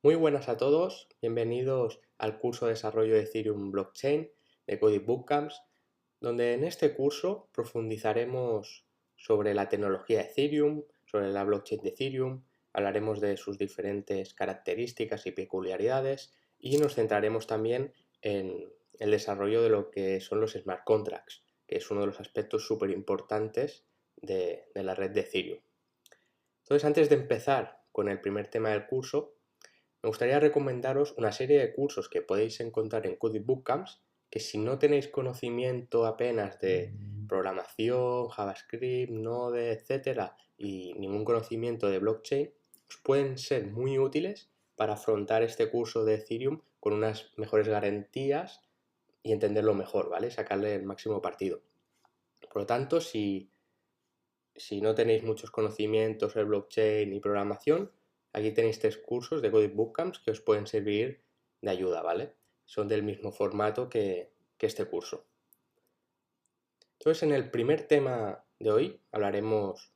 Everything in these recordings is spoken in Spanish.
Muy buenas a todos, bienvenidos al curso de desarrollo de Ethereum Blockchain de Codic Bootcamps, donde en este curso profundizaremos sobre la tecnología de Ethereum, sobre la blockchain de Ethereum, hablaremos de sus diferentes características y peculiaridades y nos centraremos también en el desarrollo de lo que son los smart contracts, que es uno de los aspectos súper importantes de la red de Ethereum. Entonces, antes de empezar con el primer tema del curso, me gustaría recomendaros una serie de cursos que podéis encontrar en Codic Bootcamps, que si no tenéis conocimiento apenas de programación, JavaScript, Node, etcétera, y ningún conocimiento de blockchain, os pueden ser muy útiles para afrontar este curso de Ethereum con unas mejores garantías y entenderlo mejor, ¿vale? Sacarle el máximo partido. Por lo tanto, si no tenéis muchos conocimientos de blockchain y programación, aquí tenéis 3 cursos de Codic Bootcamps que os pueden servir de ayuda, ¿vale? Son del mismo formato que este curso. Entonces, en el primer tema de hoy hablaremos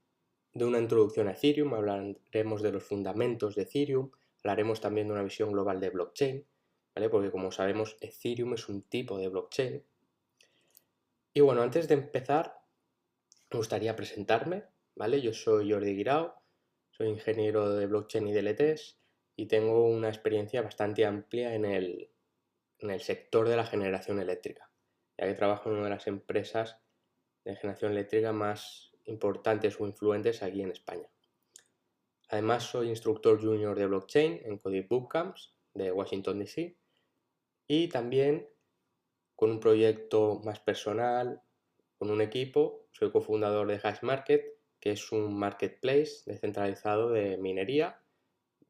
de una introducción a Ethereum, hablaremos de los fundamentos de Ethereum, hablaremos también de una visión global de blockchain, ¿vale? Porque como sabemos, Ethereum es un tipo de blockchain. Y bueno, antes de empezar, me gustaría presentarme, ¿vale? Yo soy Jordi Guirao, soy ingeniero de blockchain y DLTs y tengo una experiencia bastante amplia en el sector de la generación eléctrica, ya que trabajo en una de las empresas de generación eléctrica más importantes o influentes aquí en España. Además, soy instructor junior de blockchain en Codic Bootcamps de Washington, D.C. y también con un proyecto más personal, con un equipo, soy cofundador de Hashmarket, que es un marketplace descentralizado de minería,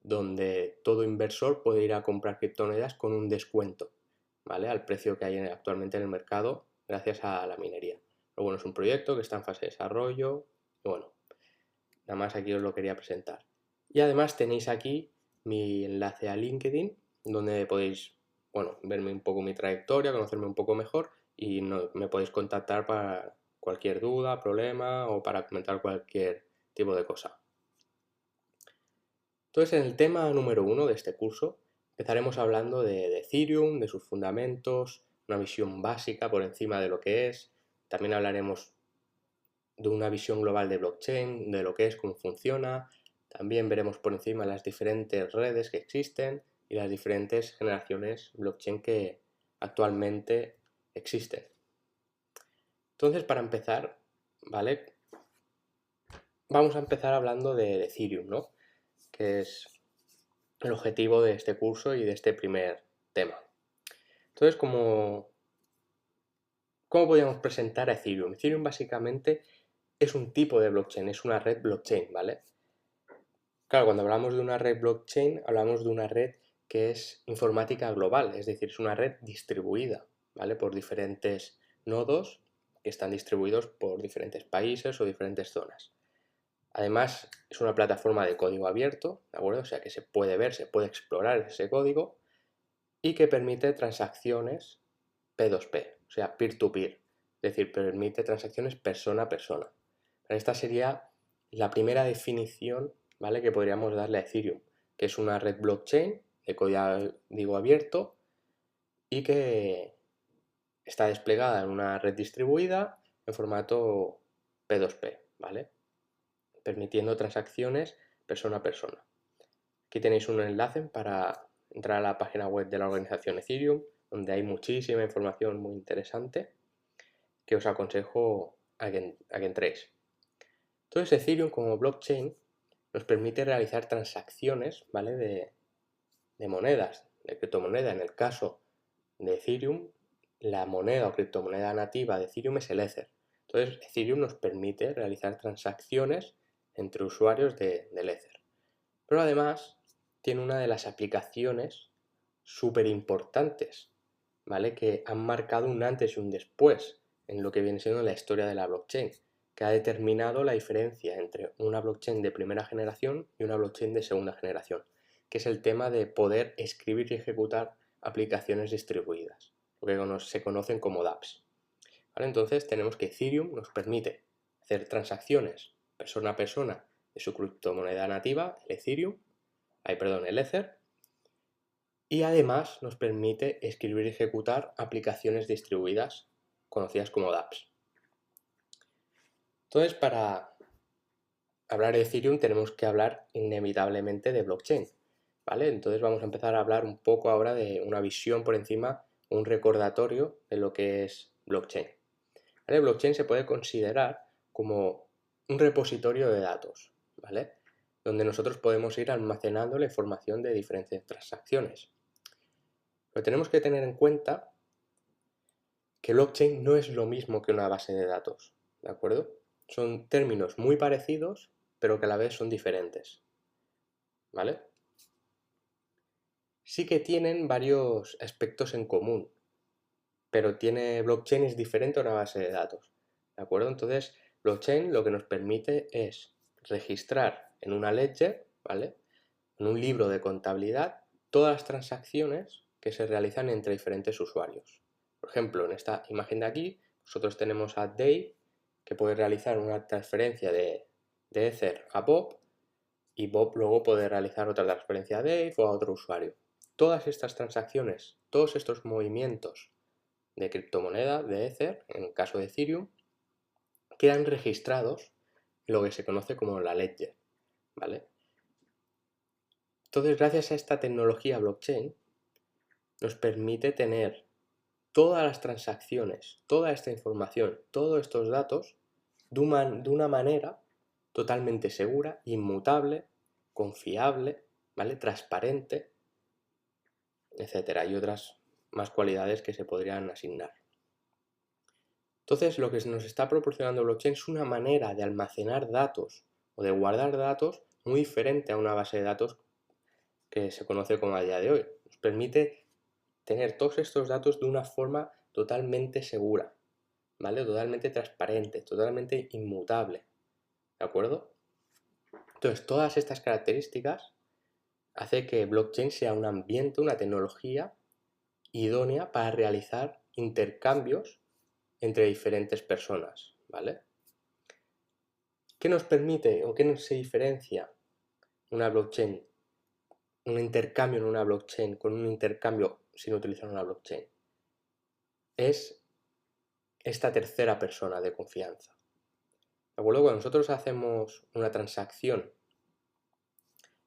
donde todo inversor puede ir a comprar criptomonedas con un descuento, ¿vale? Al precio que hay actualmente en el mercado gracias a la minería. Pero bueno, es un proyecto que está en fase de desarrollo y bueno, nada más aquí os lo quería presentar. Y además tenéis aquí mi enlace a LinkedIn, donde podéis, bueno, verme un poco mi trayectoria, conocerme un poco mejor y me podéis contactar para cualquier duda, problema o para comentar cualquier tipo de cosa. Entonces, en el tema número 1 de este curso, empezaremos hablando de Ethereum, de sus fundamentos, una visión básica por encima de lo que es. También hablaremos de una visión global de blockchain, de lo que es, cómo funciona. También veremos por encima las diferentes redes que existen y las diferentes generaciones blockchain que actualmente existen. Entonces, para empezar, ¿vale? Vamos a empezar hablando de Ethereum, ¿no? Que es el objetivo de este curso y de este primer tema. Entonces, ¿cómo podríamos presentar a Ethereum? Ethereum básicamente es un tipo de blockchain, es una red blockchain, ¿vale? Claro, cuando hablamos de una red blockchain, hablamos de una red que es informática global, es decir, es una red distribuida, ¿vale? Por diferentes nodos que están distribuidos por diferentes países o diferentes zonas. Además, es una plataforma de código abierto, ¿de acuerdo? O sea que se puede ver, se puede explorar ese código y que permite transacciones P2P, o sea, peer-to-peer, es decir, permite transacciones persona a persona. Esta sería la primera definición, ¿vale?, que podríamos darle a Ethereum, que es una red blockchain de código abierto y que está desplegada en una red distribuida en formato P2P, ¿vale?, permitiendo transacciones persona a persona. Aquí tenéis un enlace para entrar a la página web de la organización Ethereum, donde hay muchísima información muy interesante que os aconsejo a que entréis. Entonces, Ethereum como blockchain nos permite realizar transacciones, ¿vale?, de monedas, de criptomoneda. En el caso de Ethereum, la moneda o criptomoneda nativa de Ethereum es el Ether. Entonces, Ethereum nos permite realizar transacciones entre usuarios del Ether. Pero además, tiene una de las aplicaciones súper importantes, ¿vale?, que han marcado un antes y un después en lo que viene siendo la historia de la blockchain, que ha determinado la diferencia entre una blockchain de primera generación y una blockchain de segunda generación, que es el tema de poder escribir y ejecutar aplicaciones distribuidas, lo que se conocen como dApps. ¿Vale? Entonces tenemos que Ethereum nos permite hacer transacciones persona a persona de su criptomoneda nativa, el Ether, y además nos permite escribir y ejecutar aplicaciones distribuidas conocidas como dApps. Entonces, para hablar de Ethereum tenemos que hablar inevitablemente de blockchain, ¿vale? Entonces vamos a empezar a hablar un poco ahora de una visión por encima, un recordatorio de lo que es blockchain. ¿Vale? Blockchain se puede considerar como un repositorio de datos, ¿vale? Donde nosotros podemos ir almacenando la información de diferentes transacciones. Pero tenemos que tener en cuenta que blockchain no es lo mismo que una base de datos, ¿de acuerdo? Son términos muy parecidos, pero que a la vez son diferentes, ¿vale? Sí que tienen varios aspectos en común, pero blockchain es diferente a una base de datos, ¿de acuerdo? Entonces, blockchain lo que nos permite es registrar en una ledger, ¿vale? En un libro de contabilidad, todas las transacciones que se realizan entre diferentes usuarios. Por ejemplo, en esta imagen de aquí, nosotros tenemos a Dave, que puede realizar una transferencia de Ether a Bob, y Bob luego puede realizar otra transferencia a Dave o a otro usuario. Todas estas transacciones, todos estos movimientos de criptomoneda, de Ether, en el caso de Ethereum, quedan registrados en lo que se conoce como la ledger, ¿vale? Entonces, gracias a esta tecnología blockchain, nos permite tener todas las transacciones, toda esta información, todos estos datos de una manera totalmente segura, inmutable, confiable, ¿vale? Transparente, etcétera, y otras más cualidades que se podrían asignar. Entonces, lo que nos está proporcionando blockchain es una manera de almacenar datos o de guardar datos muy diferente a una base de datos que se conoce como a día de hoy. Nos permite tener todos estos datos de una forma totalmente segura, ¿vale? Totalmente transparente, totalmente inmutable, ¿de acuerdo? Entonces, todas estas características hacen que blockchain sea un ambiente, una tecnología idónea para realizar intercambios entre diferentes personas, ¿vale? ¿Qué nos permite o qué se diferencia una blockchain, un intercambio en una blockchain con un intercambio sin utilizar una blockchain? Es esta tercera persona de confianza. ¿De acuerdo? Cuando nosotros hacemos una transacción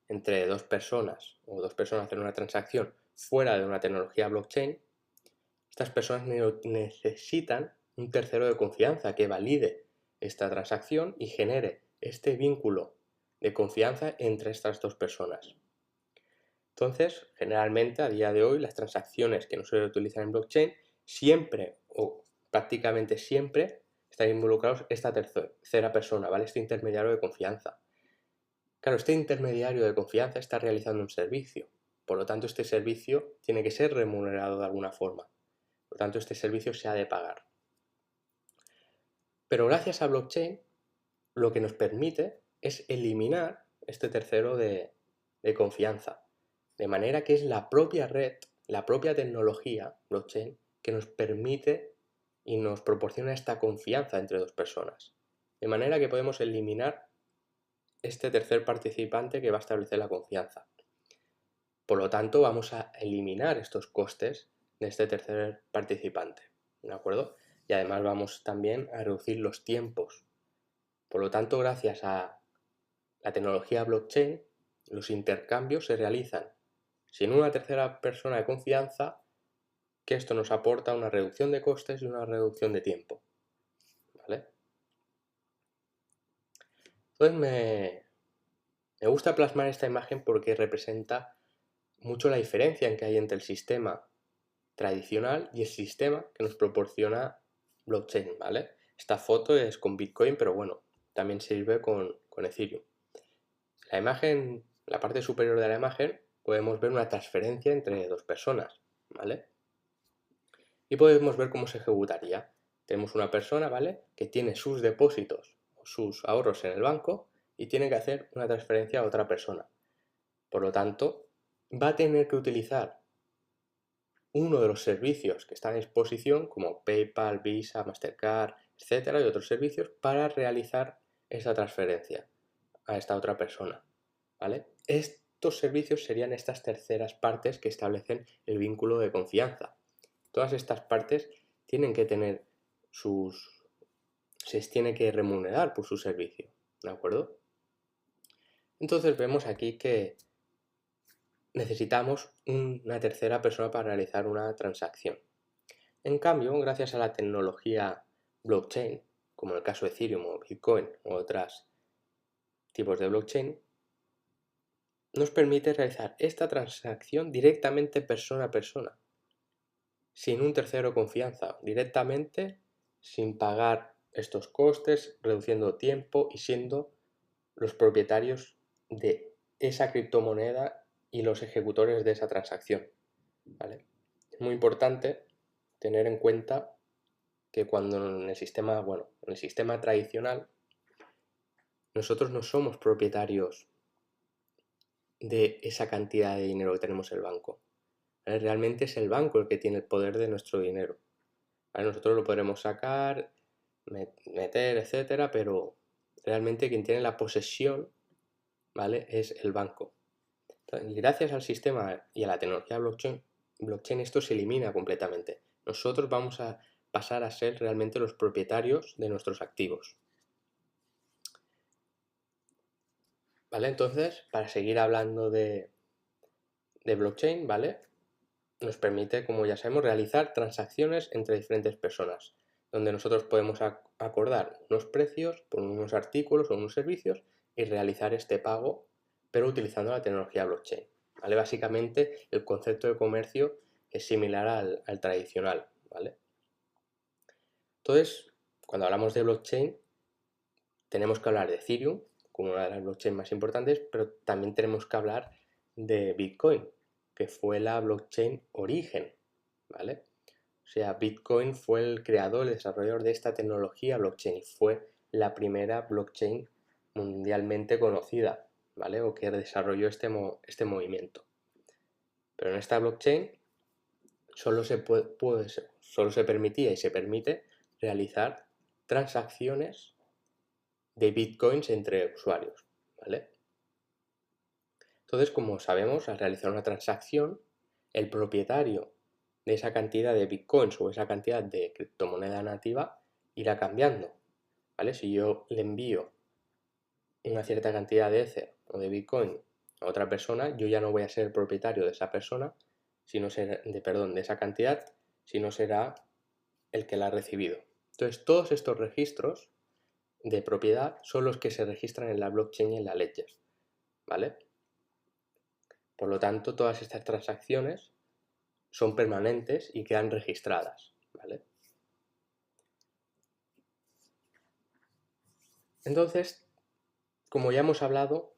entre dos personas o dos personas hacen una transacción fuera de una tecnología blockchain, estas personas necesitan un tercero de confianza que valide esta transacción y genere este vínculo de confianza entre estas dos personas. Entonces, generalmente a día de hoy las transacciones que no se utilizan en blockchain siempre o prácticamente siempre están involucrados esta tercera persona, ¿vale? Este intermediario de confianza. Claro, este intermediario de confianza está realizando un servicio, por lo tanto este servicio tiene que ser remunerado de alguna forma, por lo tanto este servicio se ha de pagar. Pero gracias a blockchain lo que nos permite es eliminar este tercero de confianza, de manera que es la propia red, la propia tecnología blockchain que nos permite y nos proporciona esta confianza entre dos personas, de manera que podemos eliminar este tercer participante que va a establecer la confianza. Por lo tanto, vamos a eliminar estos costes de este tercer participante, ¿de acuerdo? Y además vamos también a reducir los tiempos. Por lo tanto, gracias a la tecnología blockchain, los intercambios se realizan sin una tercera persona de confianza, que esto nos aporta una reducción de costes y una reducción de tiempo, ¿vale? Entonces me gusta plasmar esta imagen porque representa mucho la diferencia en que hay entre el sistema tradicional y el sistema que nos proporciona blockchain, ¿vale? Esta foto es con Bitcoin, pero bueno, también sirve con Ethereum. La imagen, la parte superior de la imagen, podemos ver una transferencia entre dos personas, ¿vale? Y podemos ver cómo se ejecutaría. Tenemos una persona, ¿vale?, que tiene sus depósitos o sus ahorros en el banco y tiene que hacer una transferencia a otra persona. Por lo tanto, va a tener que utilizar uno de los servicios que está a disposición, como PayPal, Visa, Mastercard, etcétera, y otros servicios, para realizar esa transferencia a esta otra persona, ¿vale? estos servicios serían estas terceras partes que establecen el vínculo de confianza. Todas estas partes tienen que tener se les tiene que remunerar por su servicio, ¿de acuerdo? Entonces vemos aquí que necesitamos una tercera persona para realizar una transacción. En cambio, gracias a la tecnología blockchain, como en el caso de Ethereum o Bitcoin u otros tipos de blockchain, nos permite realizar esta transacción directamente persona a persona, sin un tercero de confianza, directamente, sin pagar estos costes, reduciendo tiempo y siendo los propietarios de esa criptomoneda y los ejecutores de esa transacción, ¿vale? Es muy importante tener en cuenta que cuando en el sistema tradicional, nosotros no somos propietarios de esa cantidad de dinero que tenemos en el banco, ¿vale? Realmente es el banco el que tiene el poder de nuestro dinero, ¿vale? Nosotros lo podremos sacar, meter, etcétera, pero realmente quien tiene la posesión, ¿vale?, es el banco. Entonces, y gracias al sistema y a la tecnología blockchain esto se elimina completamente. Nosotros vamos a pasar a ser realmente los propietarios de nuestros activos. ¿Vale? Entonces, para seguir hablando de blockchain, ¿vale?, nos permite, como ya sabemos, realizar transacciones entre diferentes personas, donde nosotros podemos acordar unos precios por unos artículos o unos servicios y realizar este pago, pero utilizando la tecnología blockchain, ¿vale? Básicamente, el concepto de comercio es similar al tradicional, ¿vale? Entonces, cuando hablamos de blockchain, tenemos que hablar de Ethereum como una de las blockchains más importantes, pero también tenemos que hablar de Bitcoin, que fue la blockchain origen, ¿vale? O sea, Bitcoin fue el creador, el desarrollador de esta tecnología blockchain y fue la primera blockchain mundialmente conocida, ¿vale? O que desarrolló este movimiento. Pero en esta blockchain solo se permitía y se permite realizar transacciones de bitcoins entre usuarios, ¿vale? Entonces, como sabemos, al realizar una transacción, el propietario de esa cantidad de bitcoins o esa cantidad de criptomoneda nativa irá cambiando, ¿vale? Si yo le envío una cierta cantidad de Ether o de bitcoin a otra persona, yo ya no voy a ser el propietario de esa persona, de esa cantidad, sino será el que la ha recibido. Entonces, todos estos registros de propiedad son los que se registran en la blockchain y en la ledger, ¿vale? Por lo tanto, todas estas transacciones son permanentes y quedan registradas, ¿vale? Entonces, como ya hemos hablado,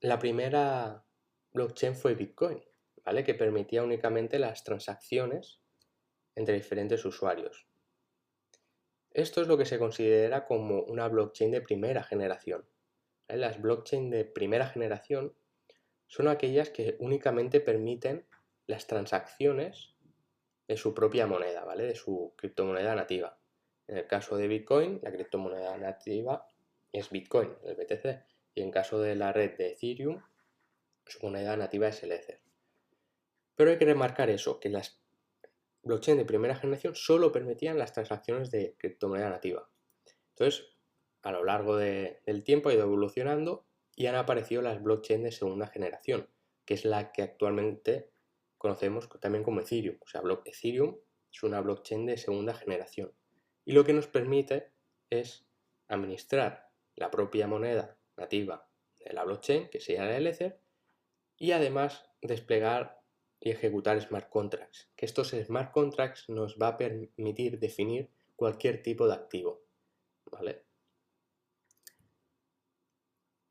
la primera blockchain fue Bitcoin, ¿vale?, que permitía únicamente las transacciones entre diferentes usuarios. Esto es lo que se considera como una blockchain de primera generación, ¿vale? Las blockchain de primera generación son aquellas que únicamente permiten las transacciones de su propia moneda, ¿vale?, de su criptomoneda nativa. En el caso de Bitcoin, la criptomoneda nativa es Bitcoin, el BTC, y en caso de la red de Ethereum, su moneda nativa es el Ether. Pero hay que remarcar eso, que las blockchain de primera generación solo permitían las transacciones de criptomoneda nativa. Entonces, a lo largo del tiempo ha ido evolucionando y han aparecido las blockchain de segunda generación, que es la que actualmente conocemos también como Ethereum. O sea, Ethereum es una blockchain de segunda generación y lo que nos permite es administrar la propia moneda nativa de la blockchain, que sería el Ether, y además desplegar y ejecutar smart contracts, que estos smart contracts nos va a permitir definir cualquier tipo de activo, ¿vale?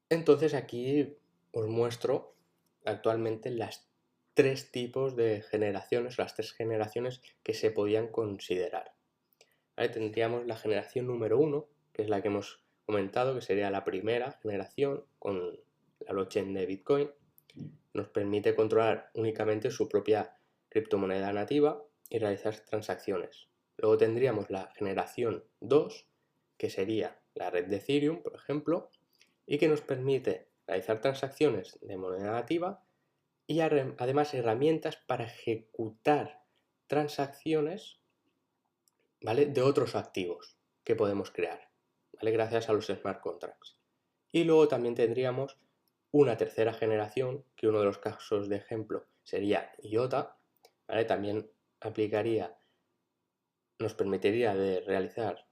Entonces aquí os muestro actualmente las tres tipos de generaciones, las tres generaciones que se podían considerar, ¿vale? Tendríamos la generación número 1, que es la que hemos comentado, que sería la primera generación con la blockchain de Bitcoin. Nos permite controlar únicamente su propia criptomoneda nativa y realizar transacciones. Luego tendríamos la generación 2, que sería la red de Ethereum, por ejemplo, y que nos permite realizar transacciones de moneda nativa, y además herramientas para ejecutar transacciones, ¿vale?, de otros activos que podemos crear, ¿vale?, gracias a los smart contracts. Y luego también tendríamos una tercera generación, que uno de los casos de ejemplo sería IOTA, ¿vale? También nos permitiría de realizar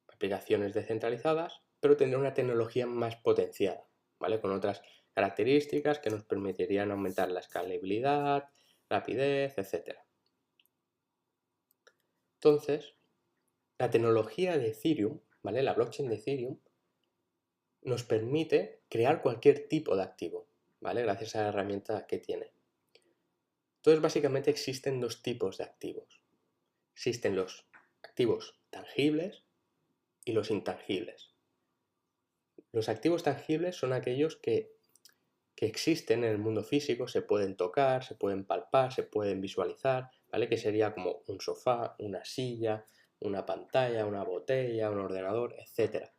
aplicaciones descentralizadas, pero tendría una tecnología más potenciada, ¿vale?, con otras características que nos permitirían aumentar la escalabilidad, rapidez, etc. Entonces, la tecnología de Ethereum, ¿vale?, la blockchain de Ethereum, nos permite crear cualquier tipo de activo, ¿vale?, gracias a la herramienta que tiene. Entonces, básicamente existen dos tipos de activos. Existen los activos tangibles y los intangibles. Los activos tangibles son aquellos que existen en el mundo físico, se pueden tocar, se pueden palpar, se pueden visualizar, ¿vale?, que sería como un sofá, una silla, una pantalla, una botella, un ordenador, etc.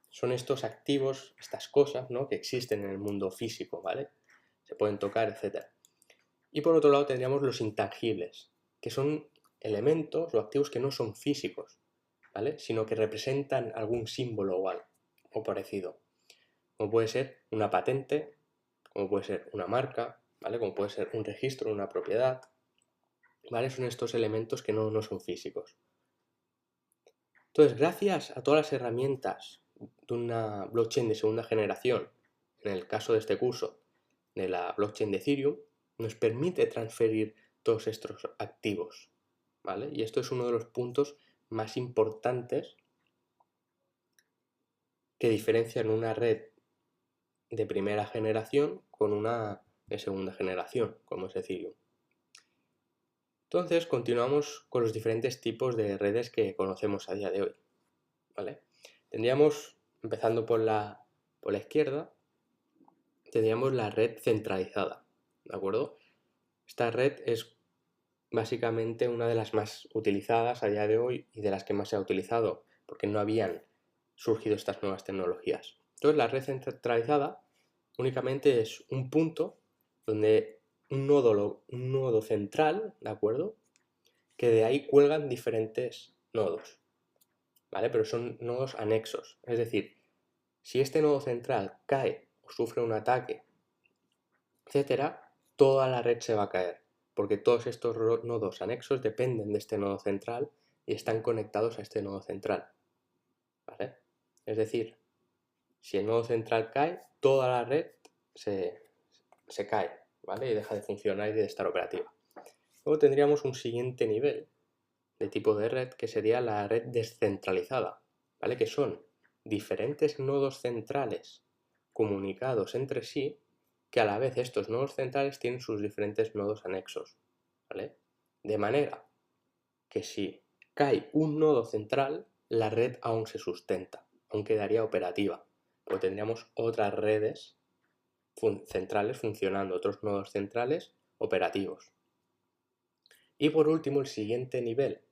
Son estos activos, estas cosas, ¿no?, que existen en el mundo físico, ¿vale? Se pueden tocar, etc. Y por otro lado tendríamos los intangibles, que son elementos o activos que no son físicos, ¿vale?, sino que representan algún símbolo o parecido, como puede ser una patente, como puede ser una marca, ¿vale?, como puede ser un registro, una propiedad, ¿vale? Son estos elementos que no son físicos. Entonces, gracias a todas las herramientas de una blockchain de segunda generación, en el caso de este curso, de la blockchain de Ethereum, nos permite transferir todos estos activos, ¿vale? Y esto es uno de los puntos más importantes que diferencian una red de primera generación con una de segunda generación, como es Ethereum. Entonces, continuamos con los diferentes tipos de redes que conocemos a día de hoy, ¿vale? Tendríamos, empezando por la izquierda, tendríamos la red centralizada, ¿de acuerdo? Esta red es básicamente una de las más utilizadas a día de hoy y de las que más se ha utilizado, porque no habían surgido estas nuevas tecnologías. Entonces, la red centralizada únicamente es un punto donde un nodo central, ¿de acuerdo?, que de ahí cuelgan diferentes nodos, ¿vale? Pero son nodos anexos. Es decir, si este nodo central cae o sufre un ataque, etcétera, toda la red se va a caer, porque todos estos nodos anexos dependen de este nodo central y están conectados a este nodo central, ¿vale? Es decir, si el nodo central cae, toda la red se cae, ¿vale?, y deja de funcionar y de estar operativa. Luego tendríamos un siguiente nivel de tipo de red, que sería la red descentralizada, ¿vale?, que son diferentes nodos centrales comunicados entre sí, que a la vez estos nodos centrales tienen sus diferentes nodos anexos, ¿vale? De manera que si cae un nodo central, la red aún se sustenta, aún quedaría operativa, porque tendríamos otras redes centrales funcionando, otros nodos centrales operativos. Y por último, el siguiente nivel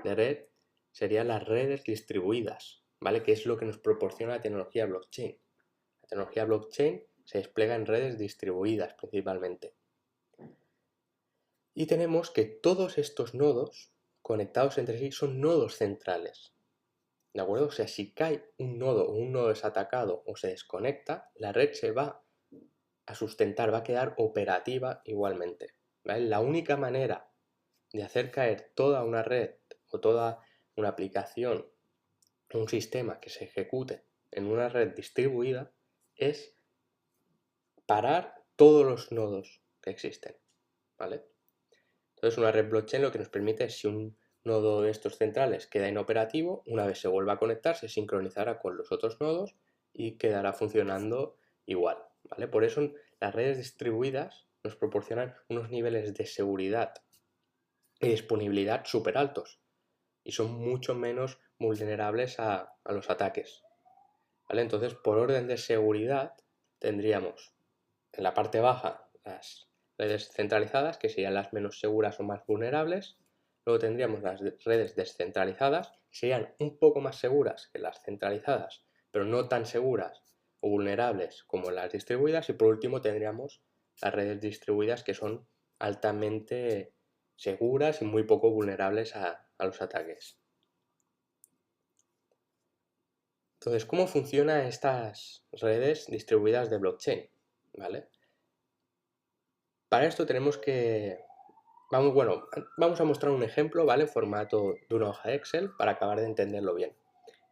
de red serían las redes distribuidas, ¿vale?, que es lo que nos proporciona la tecnología blockchain. La tecnología blockchain se despliega en redes distribuidas principalmente. Y tenemos que todos estos nodos conectados entre sí son nodos centrales, ¿de acuerdo? O sea, si cae un nodo o un nodo es atacado o se desconecta, la red se va a sustentar, va a quedar operativa igualmente, ¿vale? La única manera de hacer caer toda una red o toda una aplicación, un sistema que se ejecute en una red distribuida, es parar todos los nodos que existen, ¿vale? Entonces, una red blockchain lo que nos permite es, si un nodo de estos centrales queda inoperativo, una vez se vuelva a conectar, se sincronizará con los otros nodos y quedará funcionando igual, ¿vale? Por eso las redes distribuidas nos proporcionan unos niveles de seguridad y disponibilidad súper altos y son mucho menos vulnerables a los ataques, ¿vale? Entonces, por orden de seguridad, tendríamos en la parte baja las redes centralizadas, que serían las menos seguras o más vulnerables. Luego tendríamos las redes descentralizadas, que serían un poco más seguras que las centralizadas, pero no tan seguras o vulnerables como las distribuidas. Y por último tendríamos las redes distribuidas, que son altamente seguras y muy poco vulnerables a los ataques. Entonces, ¿cómo funcionan estas redes distribuidas de blockchain? ¿Vale? Para esto tenemos que... Vamos a mostrar un ejemplo, ¿vale? En formato de una hoja de Excel para acabar de entenderlo bien.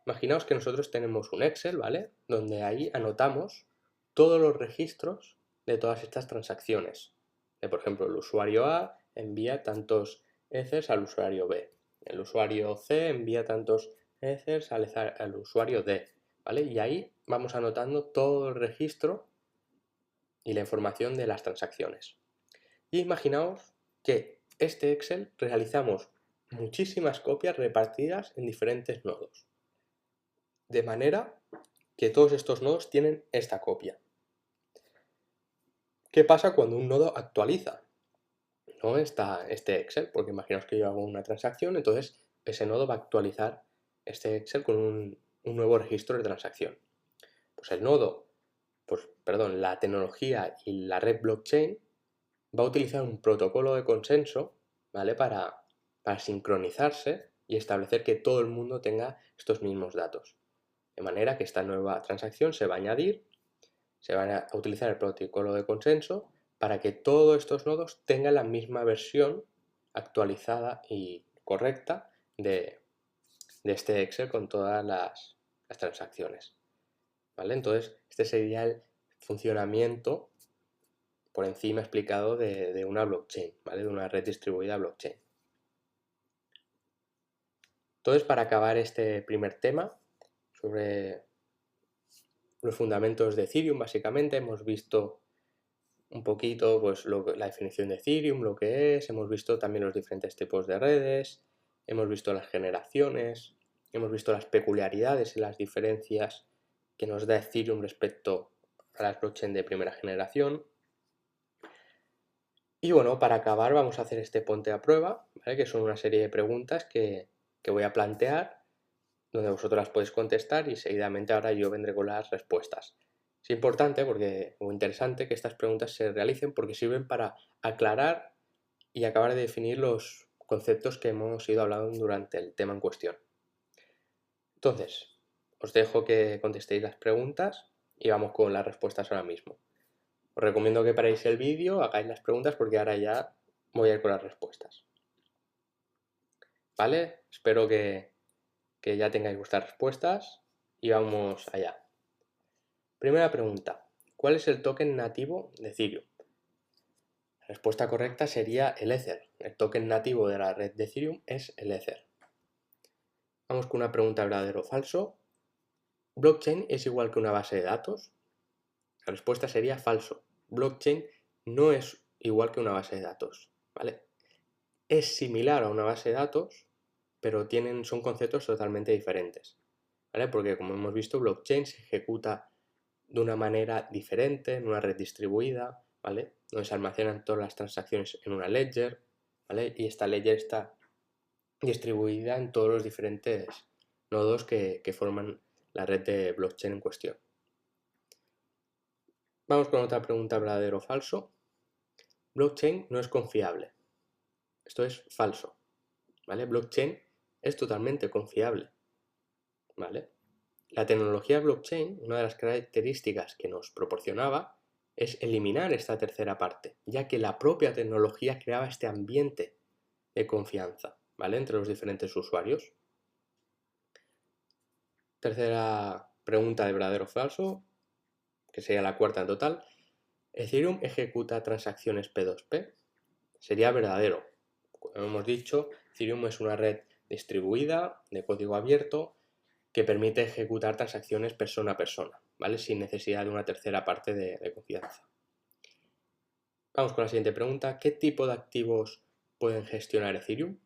Imaginaos que nosotros tenemos un Excel, ¿vale? Donde ahí anotamos todos los registros de todas estas transacciones. Por ejemplo, el usuario A envía tantos Ethers al usuario B. El usuario C envía tantos Ethers al usuario D, ¿vale? Y ahí vamos anotando todo el registro y la información de las transacciones. Y imaginaos que este Excel realizamos muchísimas copias repartidas en diferentes nodos. De manera que todos estos nodos tienen esta copia. ¿Qué pasa cuando un nodo actualiza, ¿no? este Excel? Porque imaginaos que yo hago una transacción, entonces ese nodo va a actualizar este Excel con un nuevo registro de transacción. Pues la tecnología y la red blockchain va a utilizar un protocolo de consenso, ¿vale? Para sincronizarse y establecer que todo el mundo tenga estos mismos datos. De manera que esta nueva transacción se va a añadir, se van a utilizar el protocolo de consenso para que todos estos nodos tengan la misma versión actualizada y correcta de este Excel con todas las transacciones. ¿Vale? Entonces, este sería el funcionamiento por encima explicado de una blockchain, ¿vale? De una red distribuida blockchain. Entonces, para acabar este primer tema sobre los fundamentos de Ethereum, básicamente hemos visto un poquito pues, la definición de Ethereum, lo que es, hemos visto también los diferentes tipos de redes, hemos visto las generaciones, hemos visto las peculiaridades y las diferencias que nos da Ethereum respecto a las blockchain de primera generación. Y bueno, para acabar vamos a hacer este ponte a prueba, ¿vale? Que son una serie de preguntas que voy a plantear, donde vosotros las podéis contestar y seguidamente ahora yo vendré con las respuestas. Es importante o interesante que estas preguntas se realicen porque sirven para aclarar y acabar de definir los conceptos que hemos ido hablando durante el tema en cuestión. Entonces, os dejo que contestéis las preguntas y vamos con las respuestas ahora mismo. Os recomiendo que paréis el vídeo, hagáis las preguntas porque ahora ya voy a ir con las respuestas. ¿Vale? Espero que ya tengáis vuestras respuestas y vamos allá. Primera pregunta. ¿Cuál es el token nativo de Ethereum? La respuesta correcta sería el Ether. El token nativo de la red de Ethereum es el Ether. Vamos con una pregunta verdadero o falso. ¿Blockchain es igual que una base de datos? La respuesta sería falso. Blockchain no es igual que una base de datos, ¿vale? Es similar a una base de datos, pero son conceptos totalmente diferentes, ¿vale? Porque como hemos visto, blockchain se ejecuta de una manera diferente, en una red distribuida, ¿vale? Donde se almacenan todas las transacciones en una ledger, ¿vale? Y esta ledger está distribuida en todos los diferentes nodos que forman la red de blockchain en cuestión. Vamos con otra pregunta, verdadero o falso. Blockchain no es confiable. Esto es falso, ¿vale? Blockchain es totalmente confiable, ¿vale? La tecnología blockchain, una de las características que nos proporcionaba es eliminar esta tercera parte, ya que la propia tecnología creaba este ambiente de confianza, ¿vale? Entre los diferentes usuarios. Tercera pregunta de verdadero o falso, que sería la cuarta en total. ¿Ethereum ejecuta transacciones P2P? Sería verdadero. Como hemos dicho, Ethereum es una red distribuida de código abierto que permite ejecutar transacciones persona a persona, ¿vale? Sin necesidad de una tercera parte de confianza. Vamos con la siguiente pregunta. ¿Qué tipo de activos pueden gestionar Ethereum?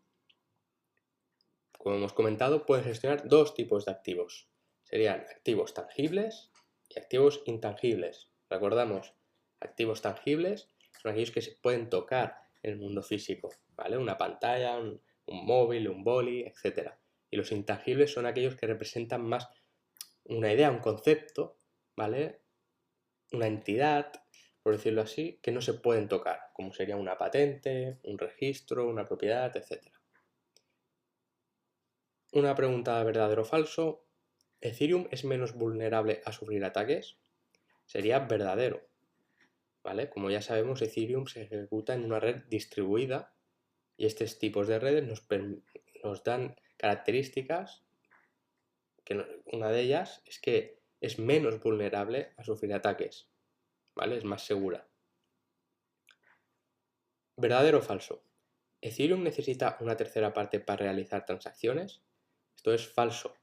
Como hemos comentado, pueden gestionar dos tipos de activos. Serían activos tangibles y activos intangibles. Recordamos, activos tangibles son aquellos que se pueden tocar en el mundo físico, ¿vale? Una pantalla, un móvil, un boli, etc. Y los intangibles son aquellos que representan más una idea, un concepto, ¿vale? Una entidad, por decirlo así, que no se pueden tocar, como sería una patente, un registro, una propiedad, etc. Una pregunta verdadero o falso. ¿Ethereum es menos vulnerable a sufrir ataques? Sería verdadero, ¿vale? Como ya sabemos, Ethereum se ejecuta en una red distribuida y estos tipos de redes nos dan características, que una de ellas es que es menos vulnerable a sufrir ataques, ¿vale? Es más segura. ¿Verdadero o falso? ¿Ethereum necesita una tercera parte para realizar transacciones? Esto es falso.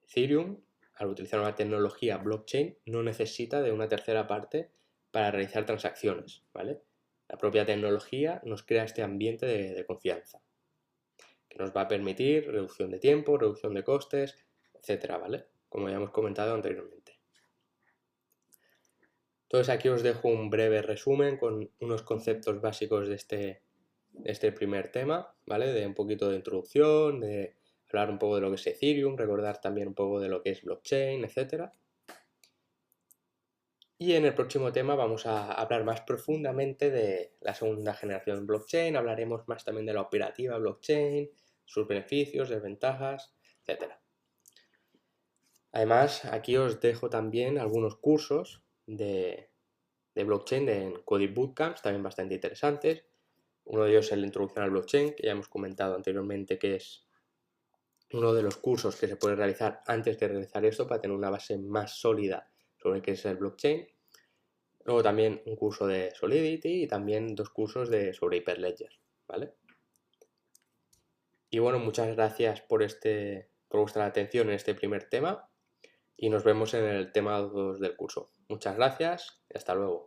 Ethereum, al utilizar una tecnología blockchain, no necesita de una tercera parte para realizar transacciones, ¿vale? La propia tecnología nos crea este ambiente de confianza, que nos va a permitir reducción de tiempo, reducción de costes, etcétera, ¿vale? Como ya hemos comentado anteriormente. Entonces aquí os dejo un breve resumen con unos conceptos básicos de este primer tema, ¿vale? De un poquito de introducción, de hablar un poco de lo que es Ethereum, recordar también un poco de lo que es blockchain, etc. Y en el próximo tema vamos a hablar más profundamente de la segunda generación de blockchain, hablaremos más también de la operativa blockchain, sus beneficios, desventajas, etc. Además, aquí os dejo también algunos cursos de blockchain en Coding Bootcamps, también bastante interesantes. Uno de ellos es la introducción al blockchain, que ya hemos comentado anteriormente que es uno de los cursos que se puede realizar antes de realizar esto para tener una base más sólida sobre qué es el blockchain. Luego también un curso de Solidity y también 2 cursos sobre Hyperledger, ¿vale? Y bueno, muchas gracias por vuestra atención en este primer tema y nos vemos en el tema 2 del curso. Muchas gracias y hasta luego.